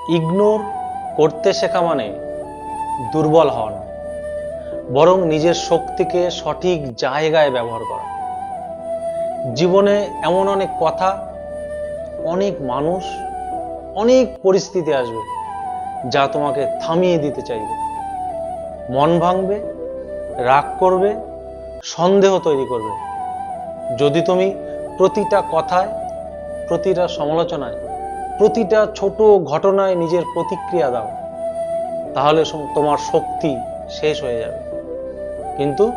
Ignore করতে শেখা মানে দুর্বল হওয়া না, বরং নিজের শক্তিকে সঠিক জায়গায় ব্যবহার করা। জীবনে এমন অনেক কথা, অনেক মানুষ, অনেক পরিস্থিতি আসবে যা তোমাকে থামিয়ে দিতে চাইবে, মন ভাঙবে, রাগ করবে, সন্দেহ তৈরি করবে। যদি তুমি প্রতিটা কথায়, প্রতিটা সমালোচনায়, প্রতিটা ছোট ঘটনায় নিজের প্রতিক্রিয়া দাও, তাহলে তোমার শক্তি শেষ হয়ে যাবে, কিন্তু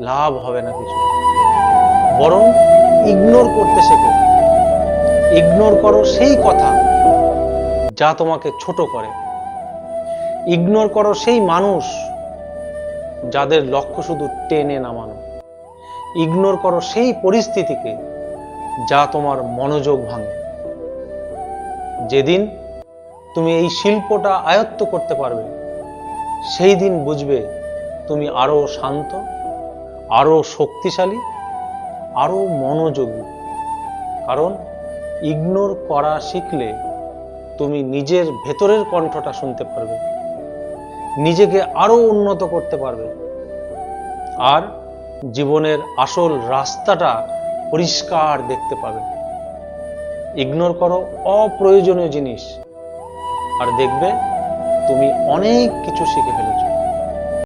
লাভ হবে না কিছু। বরং ইগনোর করতে শেখো। ইগনোর করো সেই কথা যা তোমাকে ছোট করে। ইগনোর করো সেই মানুষ যাদের লক্ষ্য শুধু টেনে নামানো। ইগনোর করো সেই পরিস্থিতিকে যা তোমার মনোযোগ ভাঙে। যেদিন তুমি এই শিল্পটা আয়ত্ত করতে পারবে, সেই দিন বুঝবে তুমি আরো শান্ত, আরো শক্তিশালী, আরো মনোযোগী। কারণ ইগনোর করা শিখলে তুমি নিজের ভেতরের কণ্ঠটা শুনতে পারবে, নিজেকে আরো উন্নত করতে পারবে, আর জীবনের আসল রাস্তাটা পরিষ্কার দেখতে পাবে। ইগনোর করো অপ্রয়োজনীয় জিনিস, আর দেখবে তুমি অনেক কিছু শিখে ফেলেছো।